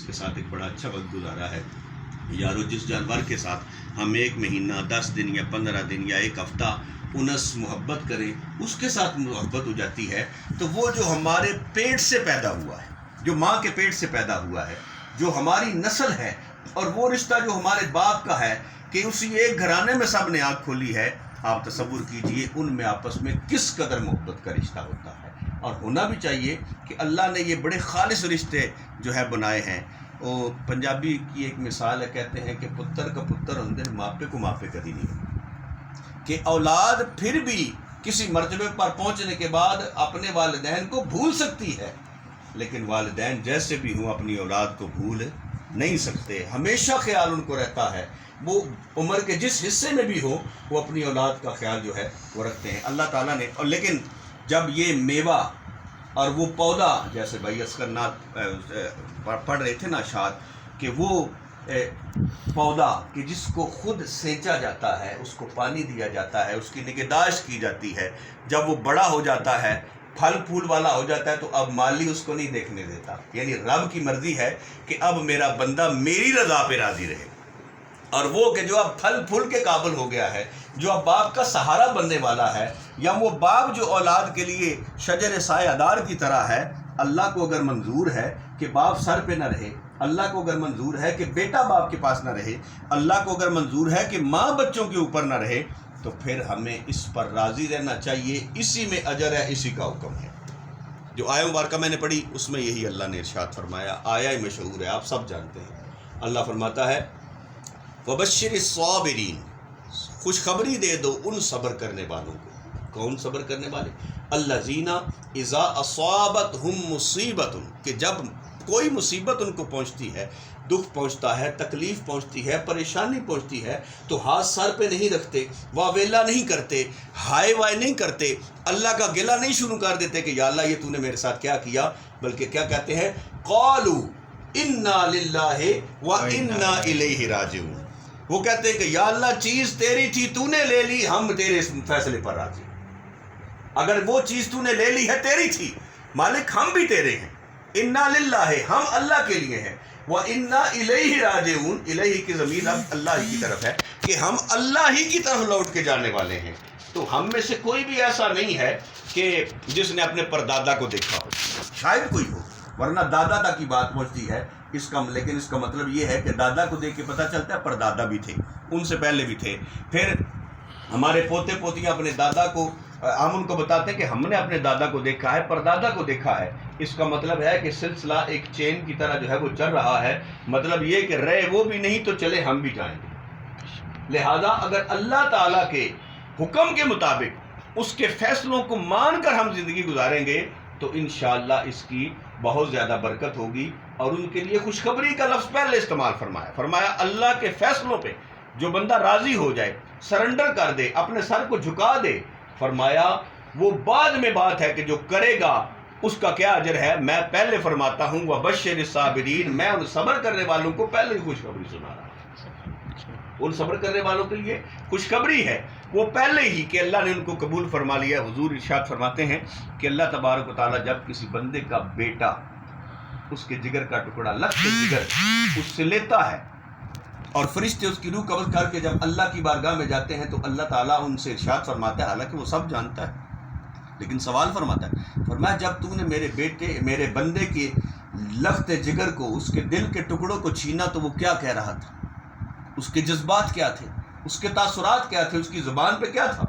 کے ساتھ ایک بڑا اچھا وقت گزارا ہے. یارو جس جانور کے ساتھ ہم 1 مہینہ 10 دن یا 15 دن یا 1 ہفتہ انس محبت کریں، اس کے ساتھ محبت ہو جاتی ہے. تو وہ جو ہمارے پیٹ سے پیدا ہوا ہے، جو ماں کے پیٹ سے پیدا ہوا ہے، جو ہماری نسل ہے، اور وہ رشتہ جو ہمارے باپ کا ہے کہ اسی ایک گھرانے میں سب نے آنکھ کھولی ہے، آپ تصور کیجئے ان میں آپس میں کس قدر محبت کا رشتہ ہوتا ہے. اور ہونا بھی چاہیے کہ اللہ نے یہ بڑے خالص رشتے جو ہے بنائے ہیں. وہ پنجابی کی ایک مثال ہے، کہتے ہیں کہ پتر کا پتر اندر ماپے کو ماپے کبھی نہیں، کہ اولاد پھر بھی کسی مرتبے پر پہنچنے کے بعد اپنے والدین کو بھول سکتی ہے، لیکن والدین جیسے بھی ہوں اپنی اولاد کو بھول نہیں سکتے. ہمیشہ خیال ان کو رہتا ہے، وہ عمر کے جس حصے میں بھی ہو وہ اپنی اولاد کا خیال جو ہے وہ رکھتے ہیں. اللہ تعالیٰ نے لیکن جب یہ میوہ اور وہ پودا، جیسے بھائی اصغر نعت پڑھ رہے تھے نا اشعار، کہ وہ پودا کہ جس کو خود سینچا جاتا ہے، اس کو پانی دیا جاتا ہے، اس کی نگہداشت کی جاتی ہے، جب وہ بڑا ہو جاتا ہے، پھل پھول والا ہو جاتا ہے، تو اب مالی اس کو نہیں دیکھنے دیتا. یعنی رب کی مرضی ہے کہ اب میرا بندہ میری رضا پہ راضی رہے. اور وہ کہ جو اب پھل پھول کے قابل ہو گیا ہے، جو اب باپ کا سہارا بننے والا ہے، یا وہ باپ جو اولاد کے لیے شجر سایہ دار کی طرح ہے، اللہ کو اگر منظور ہے کہ باپ سر پہ نہ رہے، اللہ کو اگر منظور ہے کہ بیٹا باپ کے پاس نہ رہے، اللہ کو اگر منظور ہے کہ ماں بچوں کے اوپر نہ رہے، تو پھر ہمیں اس پر راضی رہنا چاہیے. اسی میں اجر ہے، اسی کا حکم ہے. جو آیہ مبارکہ میں نے پڑھی اس میں یہی اللہ نے ارشاد فرمایا. آیہ مشہور ہے، آپ سب جانتے ہیں. اللہ فرماتا ہے وَبَشِّرِ الصَّابِرِينَ، خوشخبری دے دو ان صبر کرنے والوں کو. کون صبر کرنے والے؟ الَّذِينَ إِذَا أَصَابَتْهُم مُّصِيبَةٌ، کہ جب کوئی مصیبت ان کو پہنچتی ہے، دکھ پہنچتا ہے، تکلیف پہنچتی ہے، پریشانی پہنچتی ہے، تو ہاتھ سر پہ نہیں رکھتے، واویلا نہیں کرتے، ہائے وائے نہیں کرتے، اللہ کا گلہ نہیں شروع کر دیتے کہ یا اللہ یہ تو نے میرے ساتھ کیا کیا، بلکہ کیا کہتے ہیں؟ قالوا انا للہ وانا الیہ راجعون. وہ کہتے ہیں کہ یا اللہ چیز تیری تھی، تو نے لے لی، ہم تیرے اس فیصلے پر راضی. اگر وہ چیز تو نے لے لی ہے تیری تھی مالک، ہم بھی تیرے ہیں. انا للہ، ہم اللہ کے لیے ہیں. وانا الیہ راجعون، الیہ کی ضمیر اب اللہ ہی کی طرف ہے کہ ہم اللہ ہی کی طرف لوٹ کے جانے والے ہیں. تو ہم میں سے کوئی بھی ایسا نہیں ہے کہ جس نے اپنے پردادا کو دیکھا ہو. شاید کوئی ہو، ورنہ دادا تک کی بات پہنچتی ہے. لیکن اس کا مطلب یہ ہے کہ دادا کو دیکھ کے پتہ چلتا ہے پردادا بھی تھے، ان سے پہلے بھی تھے. پھر ہمارے پوتے پوتیاں اپنے دادا کو، ہم ان کو بتاتے ہیں کہ ہم نے اپنے دادا کو دیکھا ہے، پردادا کو دیکھا ہے. اس کا مطلب ہے کہ سلسلہ ایک چین کی طرح جو ہے وہ چل رہا ہے. مطلب یہ کہ رہے وہ بھی نہیں تو چلے ہم بھی جائیں گے. لہذا اگر اللہ تعالیٰ کے حکم کے مطابق اس کے فیصلوں کو مان کر ہم زندگی گزاریں گے تو انشاءاللہ اس کی بہت زیادہ برکت ہوگی. اور ان کے لیے خوشخبری کا لفظ پہلے استعمال فرمایا اللہ کے فیصلوں پہ جو بندہ راضی ہو جائے، سرنڈر کر دے، اپنے سر کو جھکا دے، فرمایا وہ بعد میں بات ہے کہ جو کرے گا اس کا کیا اجر ہے. میں پہلے فرماتا ہوں وَبَشِّرِ الصَّابِرِينَ، میں ان صبر کرنے والوں کو پہلے ہی خوشخبری سنا رہا ہوں. ان صبر کرنے والوں کے لیے خوشخبری ہے وہ پہلے ہی کہ اللہ نے ان کو قبول فرما لیا. حضور ارشاد فرماتے ہیں کہ اللہ تبارک و تعالیٰ جب کسی بندے کا بیٹا، اس کے جگر کا ٹکڑا، لخت جگر اس سے لیتا ہے، اور فرشتے اس کی روح قبض کر کے جب اللہ کی بارگاہ میں جاتے ہیں تو اللہ تعالیٰ ان سے ارشاد فرماتا ہے، حالانکہ وہ سب جانتا ہے لیکن سوال فرماتا ہے، فرمایا جب تو نے میرے بندے کے لخت جگر کو، اس کے دل کے ٹکڑوں کو چھینا تو وہ کیا کہہ رہا تھا، اس کے جذبات کیا تھے، اس کے تاثرات کیا تھے، اس کی زبان پہ کیا تھا؟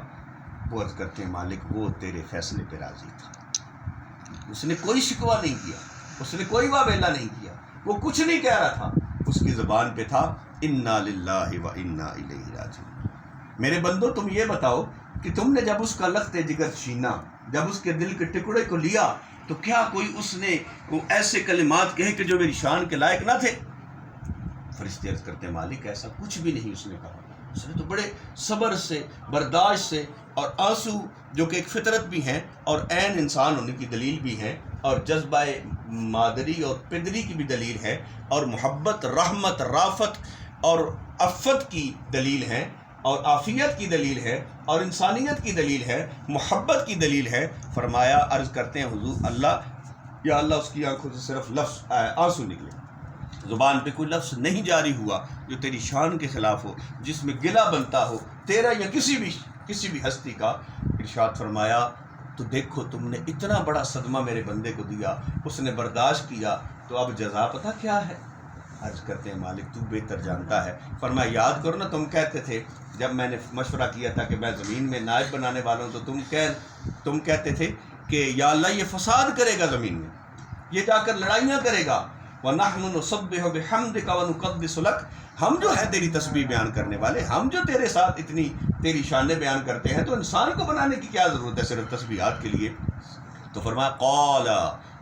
وہ عرض کرتے ہیں مالک وہ تیرے فیصلے پہ راضی تھا. اس نے کوئی شکوہ نہیں کیا، اس نے کوئی واویلا نہیں کیا، وہ کچھ نہیں کہہ رہا تھا، اس کی زبان پہ تھا انا للہ و انا الیہ راجعون. میرے بندو تم یہ بتاؤ کہ تم نے جب اس کا لخت جگر چھینا، جب اس کے دل کے ٹکڑے کو لیا، تو کیا کوئی اس نے وہ ایسے کلمات کہے کہ جو میری شان کے لائق نہ تھے؟ فرشتے عرض کرتے ہیں مالک ایسا کچھ بھی نہیں اس نے کہا. اس نے تو بڑے صبر سے، برداشت سے، اور آنسو جو کہ ایک فطرت بھی ہیں اور عین انسان ہونے کی دلیل بھی ہیں، اور جذبہ مادری اور پدری کی بھی دلیل ہے، اور محبت، رحمت، رافت اور عفت کی دلیل ہے، اور عافیت کی دلیل ہے، اور انسانیت کی دلیل ہے، محبت کی دلیل ہے. فرمایا عرض کرتے ہیں حضور اللہ یا اللہ اس کی آنکھوں سے صرف لفظ آنسو نکلے. زبان پہ کوئی لفظ نہیں جاری ہوا جو تیری شان کے خلاف ہو، جس میں گلہ بنتا ہو تیرا یا کسی بھی ہستی کا۔ ارشاد فرمایا تو دیکھو تم نے اتنا بڑا صدمہ میرے بندے کو دیا، اس نے برداشت کیا، تو اب جزا پتہ کیا ہے؟ عرض کرتے ہیں مالک تو بہتر جانتا ہے۔ فرمایا یاد کرو نا، تم کہتے تھے جب میں نے مشورہ کیا تھا کہ میں زمین میں نائب بنانے والا ہوں، تو تم کہتے تھے کہ یا اللہ یہ فساد کرے گا زمین میں، یہ جا کر لڑائیاں کرے گا۔ وَنَحْنُ نُسَبِّحُ بِحَمْدِكَ وَنُقَدِّسُ لَكَ، ہم جو ہیں تیری تسبیح بیان کرنے والے، ہم جو تیرے ساتھ اتنی تیری شانیں بیان کرتے ہیں، تو انسان کو بنانے کی کیا ضرورت ہے صرف تسبیحات کے لیے؟ تو فرمایا قال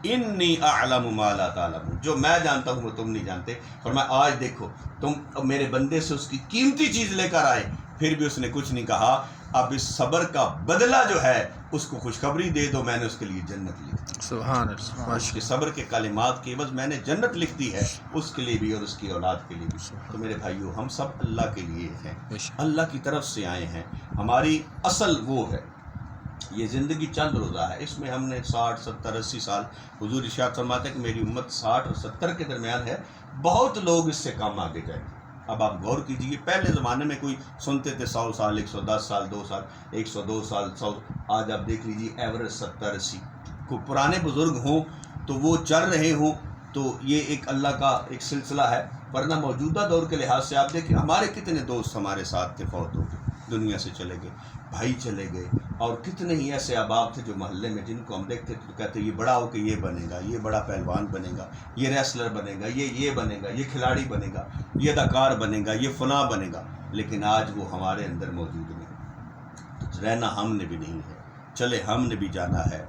انی اعلم ما لا تعلمون، جو میں جانتا ہوں وہ تم نہیں جانتے۔ فرمایا آج دیکھو تم میرے بندے سے اس کی قیمتی چیز لے کر آئے، پھر بھی اس نے کچھ نہیں کہا، اب اس صبر کا بدلہ جو ہے اس کو خوشخبری دے دو، میں نے اس کے لیے جنت لکھ دی۔ سبحان اللہ، اس کے صبر کے کلمات کے عوض میں نے جنت لکھ دی ہے، اس کے لیے بھی اور اس کی اولاد کے لیے بھی۔ تو میرے بھائیو، ہم سب اللہ کے لیے ہیں، اللہ کی طرف سے آئے ہیں، ہماری اصل وہ ہے۔ یہ زندگی چند روزہ ہے، اس میں ہم نے 60 70 80 سال، حضور ارشاد فرماتے ہیں کہ میری امت 60 اور 70 کے درمیان ہے، بہت لوگ اس سے کم آگے جائیں گے۔ اب آپ غور کیجئے، پہلے زمانے میں کوئی سنتے تھے 100 سال 110 سال 2 سال 102 سال 100، آج آپ دیکھ لیجئے ایوریج 70 80۔ کوئی پرانے بزرگ ہوں تو وہ چل رہے ہوں تو یہ ایک اللہ کا ایک سلسلہ ہے، ورنہ موجودہ دور کے لحاظ سے آپ دیکھیں ہمارے کتنے دوست ہمارے ساتھ تھے فوت ہو گئے، دنیا سے چلے گئے، بھائی چلے گئے، اور کتنے ہی ایسے احباب تھے جو محلے میں جن کو ہم دیکھتے تھے تو کہتے یہ بڑا ہو کے یہ بنے گا، یہ بڑا پہلوان بنے گا، یہ ریسلر بنے گا، یہ بنے گا، یہ کھلاڑی بنے گا، یہ اداکار بنے گا، یہ فلاں بنے گا، لیکن آج وہ ہمارے اندر موجود نہیں، تو رہنا ہم نے بھی نہیں ہے، چلے ہم نے بھی جانا ہے،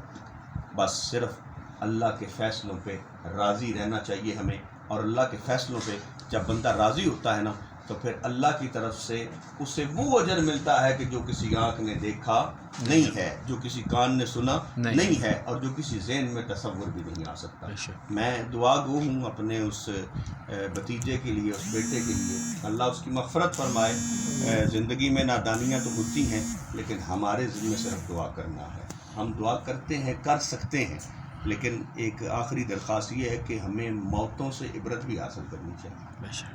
بس صرف اللہ کے فیصلوں پہ راضی رہنا چاہیے ہمیں، اور اللہ کے فیصلوں پہ جب بندہ راضی ہوتا ہے نا تو پھر اللہ کی طرف سے اسے وہ اجر ملتا ہے کہ جو کسی آنکھ نے دیکھا نہیں ہے، جو کسی کان نے سنا نہیں ہے، اور جو کسی ذہن میں تصور بھی نہیں آ سکتا۔ میں دعا گو ہوں اپنے اس بھتیجے کے لیے، اس بیٹے کے لیے، اللہ اس کی مغفرت فرمائے۔ زندگی میں نادانیاں تو ہوتی ہیں، لیکن ہمارے ذمہ صرف دعا کرنا ہے، ہم دعا کرتے ہیں، کر سکتے ہیں، لیکن ایک آخری درخواست یہ ہے کہ ہمیں موتوں سے عبرت بھی حاصل کرنی چاہیے۔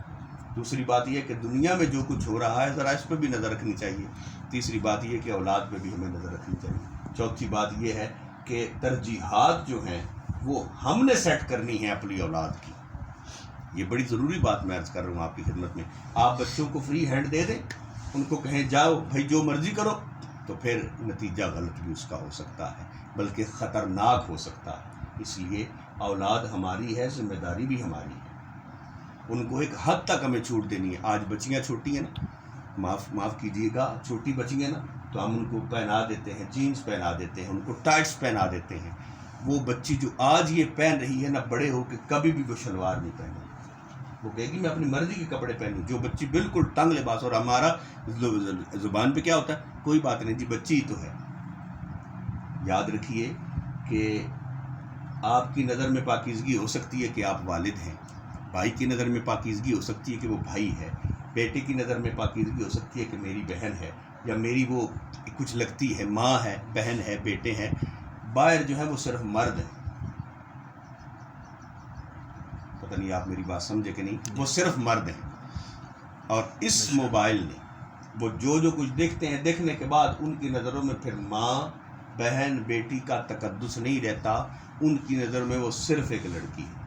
دوسری بات یہ کہ دنیا میں جو کچھ ہو رہا ہے ذرا اس پہ بھی نظر رکھنی چاہیے۔ تیسری بات یہ کہ اولاد پہ بھی ہمیں نظر رکھنی چاہیے۔ چوتھی بات یہ ہے کہ ترجیحات جو ہیں وہ ہم نے سیٹ کرنی ہیں اپنی اولاد کی۔ یہ بڑی ضروری بات میں عرض کر رہا ہوں آپ کی خدمت میں۔ آپ بچوں کو فری ہینڈ دے دیں، ان کو کہیں جاؤ بھائی جو مرضی کرو، تو پھر نتیجہ غلط بھی اس کا ہو سکتا ہے، بلکہ خطرناک ہو سکتا ہے۔ اس لیے اولاد ہماری ہے، ذمہ داری بھی ہماری ہے، ان کو ایک حد تک ہمیں چھوٹ دینی ہے۔ آج بچیاں چھوٹی ہیں نا، معاف کیجیے گا، چھوٹی بچی ہیں نا، تو ہم ان کو پہنا دیتے ہیں، جینز پہنا دیتے ہیں، ان کو ٹائٹس پہنا دیتے ہیں۔ وہ بچی جو آج یہ پہن رہی ہے نا، بڑے ہو کے کبھی بھی وہ شلوار نہیں پہنے، وہ کہے گی میں اپنی مرضی کے کپڑے پہنوں۔ جو بچی بالکل تنگ لباس، اور ہمارا زبان پہ کیا ہوتا ہے، کوئی بات نہیں جی بچی ہی تو ہے۔ یاد رکھیے کہ آپ کی نظر میں پاکیزگی ہو سکتی ہے کہ آپ والد ہیں، بھائی کی نظر میں پاکیزگی ہو سکتی ہے کہ وہ بھائی ہے، بیٹے کی نظر میں پاکیزگی ہو سکتی ہے کہ میری بہن ہے، یا میری وہ کچھ لگتی ہے، ماں ہے، بہن ہے، بیٹے ہیں۔ باہر جو ہے وہ صرف مرد ہیں، پتہ نہیں آپ میری بات سمجھے کہ نہیں، وہ صرف مرد ہیں۔ اور اس موبائل نے وہ جو کچھ دیکھتے ہیں، دیکھنے کے بعد ان کی نظروں میں پھر ماں، بہن، بیٹی کا تقدس نہیں رہتا، ان کی نظر میں وہ صرف ایک لڑکی ہے۔